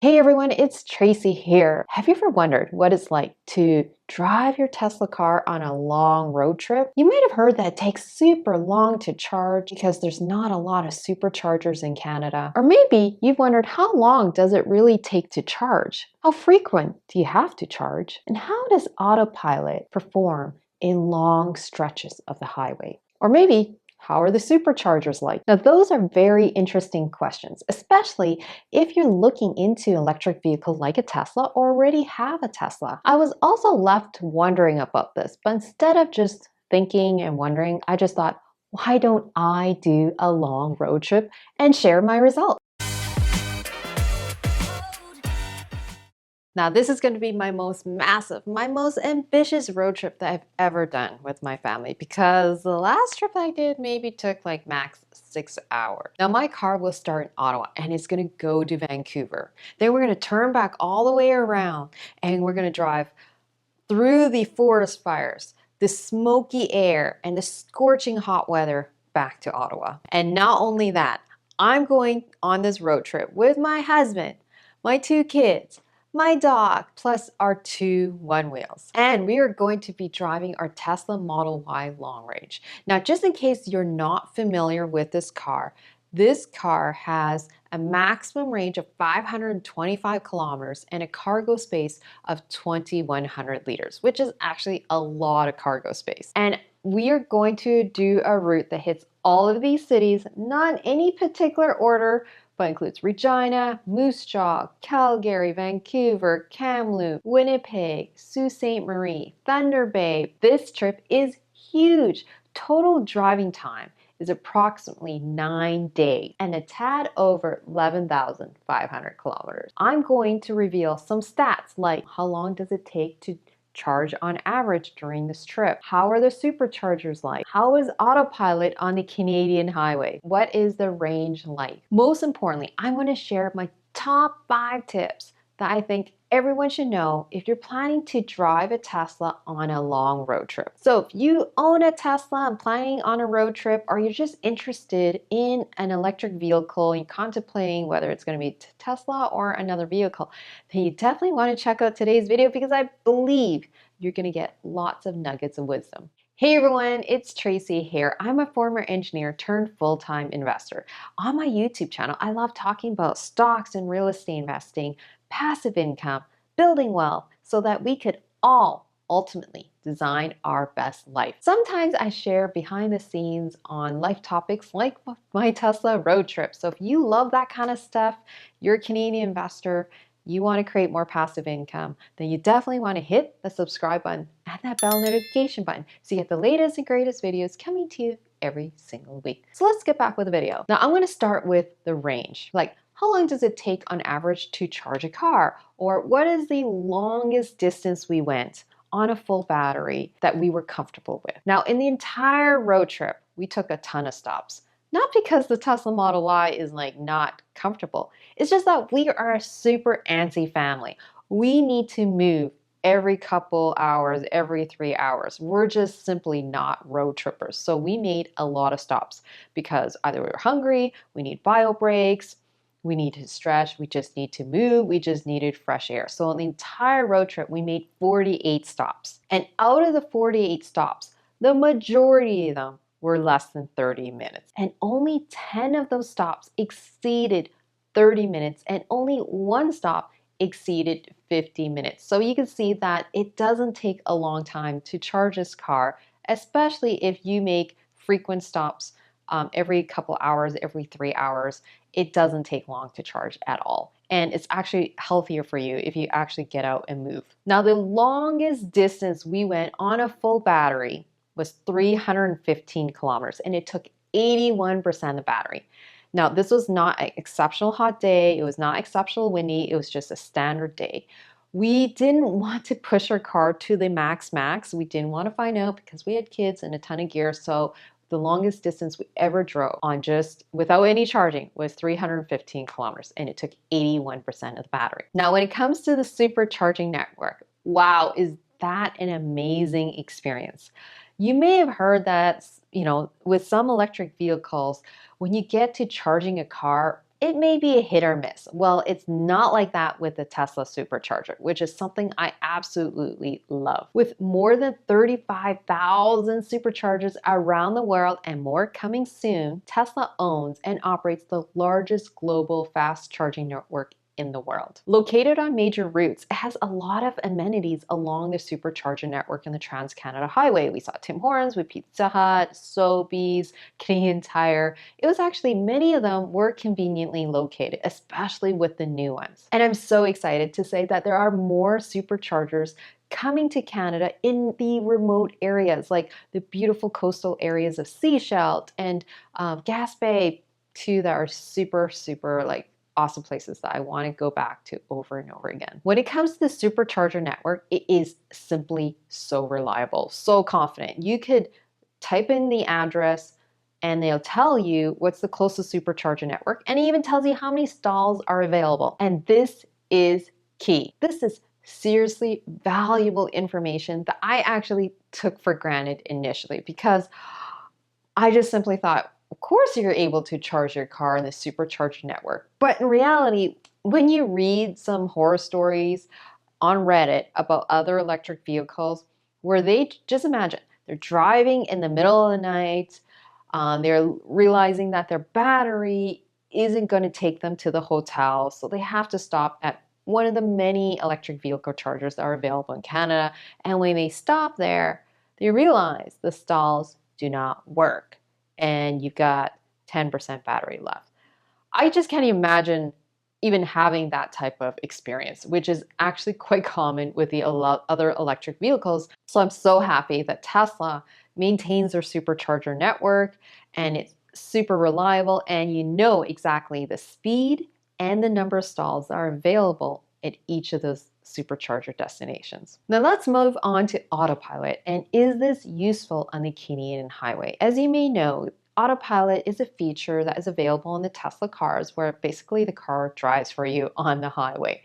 Hey everyone, it's Tracy here. Have you ever wondered what it's like to drive your Tesla car on a long road trip? You might have heard that it takes super long to charge because there's not a lot of superchargers in Canada. Or maybe you've wondered, how long does it really take to charge? How frequent do you have to charge? And how does Autopilot perform in long stretches of the highway? Or maybe, how are the superchargers like? Now, those are very interesting questions, especially if you're looking into electric vehicle like a Tesla or already have a Tesla. I was also left wondering about this, but instead of just thinking and wondering, I just thought, why don't I do a long road trip and share my results? Now, this is going to be my most massive, my most ambitious road trip that I've ever done with my family, because the last trip I did maybe took like max 6 hours. Now, my car will start in Ottawa and it's going to go to Vancouver. Then we're going to turn back all the way around and we're going to drive through the forest fires, the smoky air, and the scorching hot weather back to Ottawa. And not only that, I'm going on this road trip with my husband, my two kids, my dog, plus our two one-wheels. And we are going to be driving our Tesla Model Y long range. Now, just in case you're not familiar with this car has a maximum range of 525 kilometers and a cargo space of 2,100 liters, which is actually a lot of cargo space. And we are going to do a route that hits all of these cities, not in any particular order, but includes Regina, Moose Jaw, Calgary, Vancouver, Kamloops, Winnipeg, Sault Ste. Marie, Thunder Bay. This trip is huge. Total driving time is approximately 9 days and a tad over 11,500 kilometers. I'm going to reveal some stats like how long does it take to charge on average during this trip? How are the superchargers like? How is Autopilot on the Canadian highway? What is the range like? Most importantly, I'm going to share my top 5 tips that I think everyone should know if you're planning to drive a Tesla on a long road trip. So if you own a Tesla and planning on a road trip, or you're just interested in an electric vehicle, you're contemplating whether it's going to be Tesla or another vehicle, then you definitely want to check out today's video, because I believe you're going to get lots of nuggets of wisdom. Hey everyone, it's Tracy here. I'm a former engineer turned full-time investor. On my YouTube channel, I love talking about stocks and real estate investing, passive income, building wealth, so that we could all ultimately design our best life. Sometimes I share behind the scenes on life topics like my Tesla road trip. So if you love that kind of stuff, you're a Canadian investor, you want to create more passive income, then you definitely want to hit the subscribe button and that bell notification button so you get the latest and greatest videos coming to you every single week. So let's get back with the video. Now I'm going to start with the range. Like, how long does it take on average to charge a car? Or what is the longest distance we went on a full battery that we were comfortable with? Now, in the entire road trip, we took a ton of stops. Not because the Tesla Model Y is like not comfortable. It's just that we are a super antsy family. We need to move every couple hours, every 3 hours. We're just simply not road trippers. So we made a lot of stops because either we were hungry, we need bio breaks, we need to stretch, we just need to move, we just needed fresh air. So on the entire road trip, we made 48 stops. And out of the 48 stops, the majority of them were less than 30 minutes. And only 10 of those stops exceeded 30 minutes, and only one stop exceeded 50 minutes. So you can see that it doesn't take a long time to charge this car, especially if you make frequent stops every couple hours, every 3 hours. It doesn't take long to charge at all. And it's actually healthier for you if you actually get out and move. Now, the longest distance we went on a full battery was 315 kilometers, and it took 81% of the battery. Now, this was not an exceptional hot day. It was not exceptional windy. It was just a standard day. We didn't want to push our car to the max. We didn't want to find out because we had kids and a ton of gear. So the longest distance we ever drove on just without any charging was 315 kilometers, and it took 81% of the battery. Now, when it comes to the supercharging network, wow, is that an amazing experience. You may have heard that, with some electric vehicles, when you get to charging a car it may be a hit or miss. Well, it's not like that with the Tesla Supercharger, which is something I absolutely love. With more than 35,000 superchargers around the world and more coming soon, Tesla owns and operates the largest global fast charging network in the world. Located on major routes, it has a lot of amenities along the supercharger network in the Trans-Canada Highway. We saw Tim Hortons with Pizza Hut, Sobeys, Canadian Tire. It was actually many of them were conveniently located, especially with the new ones. And I'm so excited to say that there are more superchargers coming to Canada in the remote areas, like the beautiful coastal areas of Seychelles and Gaspé, too, that are super like awesome places that I want to go back to over and over again. When it comes to the supercharger network, it is simply so reliable, so confident. You could type in the address and they'll tell you what's the closest supercharger network, and it even tells you how many stalls are available. And this is key. This is seriously valuable information that I actually took for granted initially, because I just simply thought, of course you're able to charge your car in the supercharger network. But in reality, when you read some horror stories on Reddit about other electric vehicles, where they just imagine they're driving in the middle of the night, they're realizing that their battery isn't going to take them to the hotel, so they have to stop at one of the many electric vehicle chargers that are available in Canada. And when they stop there, they realize the stalls do not work and you've got 10% battery left. I just can't imagine even having that type of experience, which is actually quite common with the other electric vehicles. So I'm so happy that Tesla maintains their supercharger network and it's super reliable, and you know exactly the speed and the number of stalls that are available at each of those supercharger destinations. Now let's move on to Autopilot, and is this useful on the Canadian highway? As you may know, Autopilot is a feature that is available in the Tesla cars where basically the car drives for you on the highway.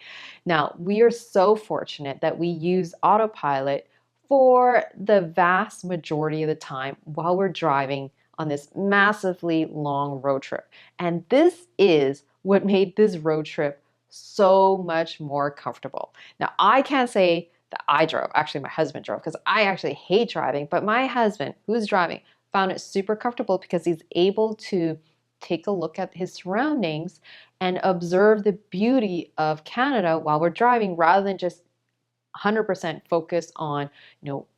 Now, we are so fortunate that we use Autopilot for the vast majority of the time while we're driving on this massively long road trip. And this is what made this road trip so much more comfortable. Now, I can't say that I drove. Actually, my husband drove, because I actually hate driving. But my husband, who's driving, found it super comfortable because he's able to take a look at his surroundings and observe the beauty of Canada while we're driving, rather than just 100% focus on,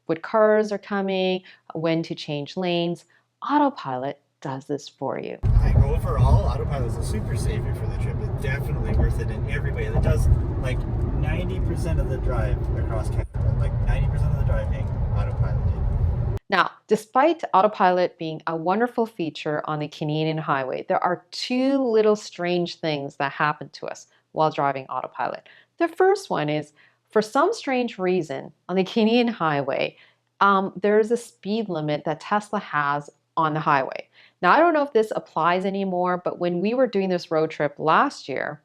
what cars are coming, when to change lanes. Autopilot does this for you. Like overall, Autopilot is a super savior for the trip. It's definitely worth it in every way. It does like 90% of the drive across Canada. Like 90% of the driving, Autopilot did. Now, despite Autopilot being a wonderful feature on the Canadian highway, there are two little strange things that happen to us while driving Autopilot. The first one is, for some strange reason, on the Canadian highway, there's a speed limit that Tesla has on the highway. Now, I don't know if this applies anymore, but when we were doing this road trip last year,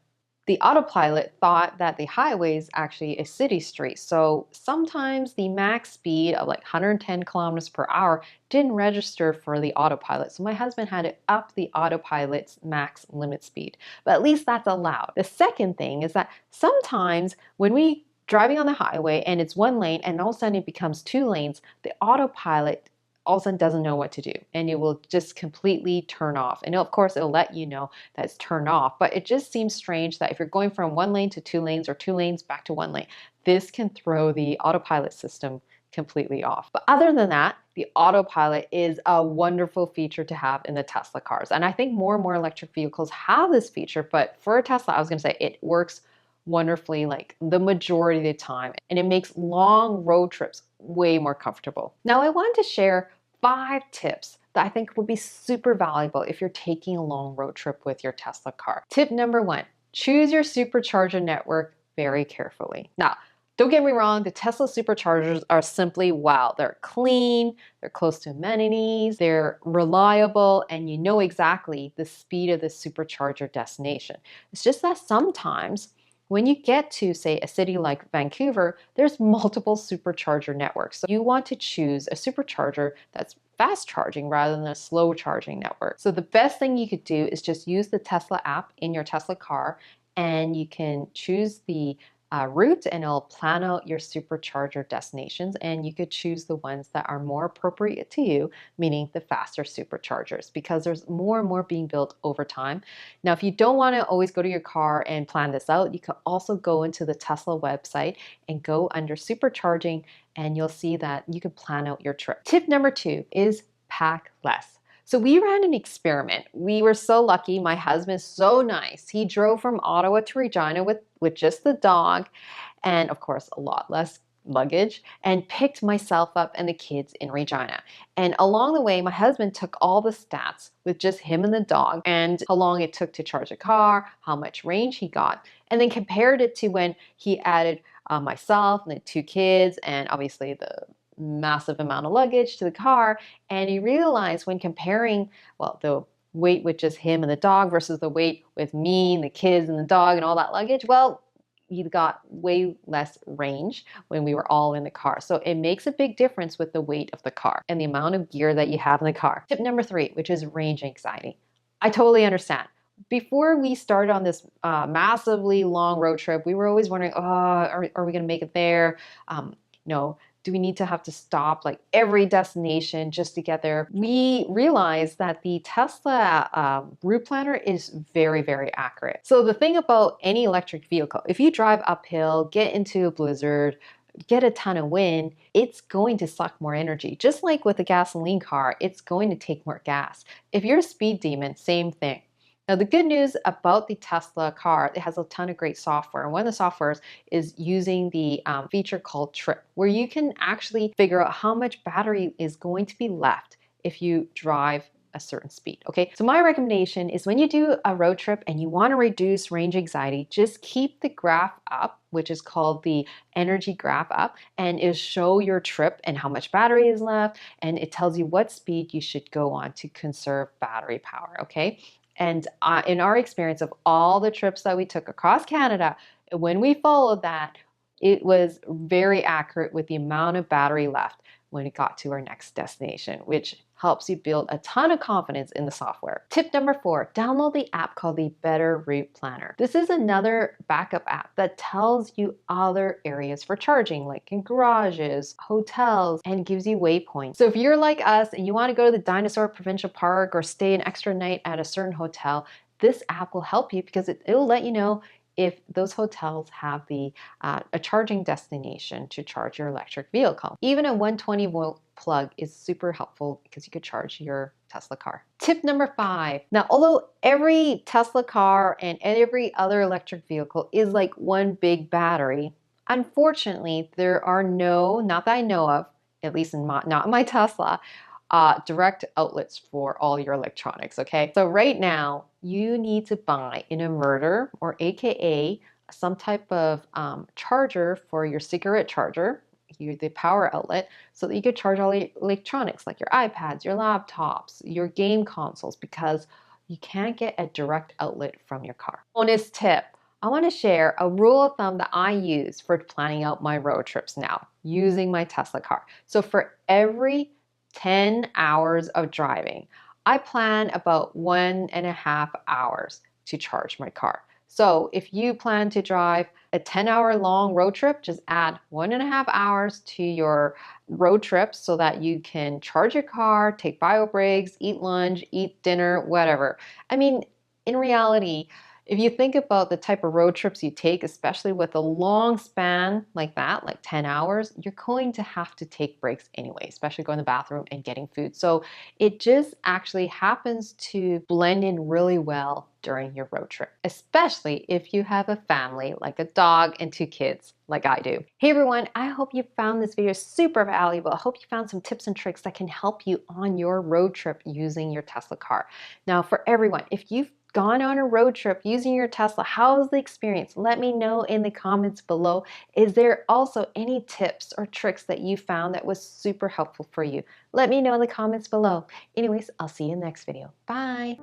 the Autopilot thought that the highway is actually a city street. So sometimes the max speed of like 110 kilometers per hour didn't register for the Autopilot. So my husband had to up the Autopilot's max limit speed, but at least that's allowed. The second thing is that sometimes when we driving on the highway and it's one lane and all of a sudden it becomes two lanes, the Autopilot all of a sudden doesn't know what to do, and it will just completely turn off. And of course, it'll let you know that it's turned off, but it just seems strange that if you're going from one lane to two lanes or two lanes back to one lane, this can throw the Autopilot system completely off. But other than that, the Autopilot is a wonderful feature to have in the Tesla cars. And I think more and more electric vehicles have this feature, but for a Tesla, I was gonna say it works wonderfully like the majority of the time, and it makes long road trips way more comfortable. Now, I want to share 5 tips that I think would be super valuable if you're taking a long road trip with your Tesla car. Tip number 1, choose your supercharger network very carefully. Now, don't get me wrong, the Tesla superchargers are simply wow. They're clean, they're close to amenities, they're reliable, and you know exactly the speed of the supercharger destination. It's just that sometimes when you get to, say, a city like Vancouver, there's multiple supercharger networks. So you want to choose a supercharger that's fast charging rather than a slow charging network. So the best thing you could do is just use the Tesla app in your Tesla car, and you can choose the route, and it'll plan out your supercharger destinations, and you could choose the ones that are more appropriate to you, meaning the faster superchargers, because there's more and more being built over time. Now, if you don't want to always go to your car and plan this out, you can also go into the Tesla website and go under supercharging, and you'll see that you can plan out your trip. Tip number 2 is pack less. So we ran an experiment. We were so lucky. My husband's so nice. He drove from Ottawa to Regina with just the dog, and of course a lot less luggage, and picked myself up and the kids in Regina. And along the way, my husband took all the stats with just him and the dog, and how long it took to charge a car, how much range he got, and then compared it to when he added myself and the 2 kids, and obviously the massive amount of luggage to the car. And he realized when comparing, well, the weight with just him and the dog versus the weight with me and the kids and the dog and all that luggage, well, you got way less range when we were all in the car. So it makes a big difference with the weight of the car and the amount of gear that you have in the car. Tip number 3, which is range anxiety. I totally understand. Before we started on this massively long road trip, we were always wondering, oh, are we going to make it there? Do we need to have to stop like every destination just to get there? We realized that the Tesla route planner is very, very accurate. So the thing about any electric vehicle, if you drive uphill, get into a blizzard, get a ton of wind, it's going to suck more energy. Just like with a gasoline car, it's going to take more gas. If you're a speed demon, same thing. Now, the good news about the Tesla car, it has a ton of great software. And one of the softwares is using the feature called Trip, where you can actually figure out how much battery is going to be left if you drive a certain speed. Okay, so my recommendation is when you do a road trip and you want to reduce range anxiety, just keep the graph up, which is called the energy graph up, and it'll show your trip and how much battery is left, and it tells you what speed you should go on to conserve battery power. Okay. And in our experience of all the trips that we took across Canada, when we followed that, it was very accurate with the amount of battery left when it got to our next destination, which helps you build a ton of confidence in the software. Tip number 4, download the app called the Better Route Planner. This is another backup app that tells you other areas for charging, like in garages, hotels, and gives you waypoints. So if you're like us and you want to go to the Dinosaur Provincial Park or stay an extra night at a certain hotel, this app will help you because it'll let you know if those hotels have a charging destination to charge your electric vehicle. Even a 120-volt plug is super helpful because you could charge your Tesla car. Tip number 5. Now, although every Tesla car and every other electric vehicle is like one big battery, unfortunately, there are not that I know of, at least not in my Tesla, direct outlets for all your electronics, okay? So right now, you need to buy an inverter, or AKA some type of charger for your cigarette charger, the power outlet, so that you could charge all the electronics like your iPads, your laptops, your game consoles, because you can't get a direct outlet from your car. Bonus tip. I want to share a rule of thumb that I use for planning out my road trips now using my Tesla car. So for every 10 hours of driving, I plan about 1.5 hours to charge my car. So if you plan to drive a 10-hour long road trip, just add 1.5 hours to your road trip so that you can charge your car, take bio breaks, eat lunch, eat dinner, whatever. I mean, in reality, if you think about the type of road trips you take, especially with a long span like that, like 10 hours, you're going to have to take breaks anyway, especially going to the bathroom and getting food. So it just actually happens to blend in really well during your road trip, especially if you have a family like a dog and 2 kids like I do. Hey everyone, I hope you found this video super valuable. I hope you found some tips and tricks that can help you on your road trip using your Tesla car. Now for everyone, if you've gone on a road trip using your Tesla, how's the experience? Let me know in the comments below. Is there also any tips or tricks that you found that was super helpful for you? Let me know in the comments below. Anyways, I'll see you in the next video. Bye.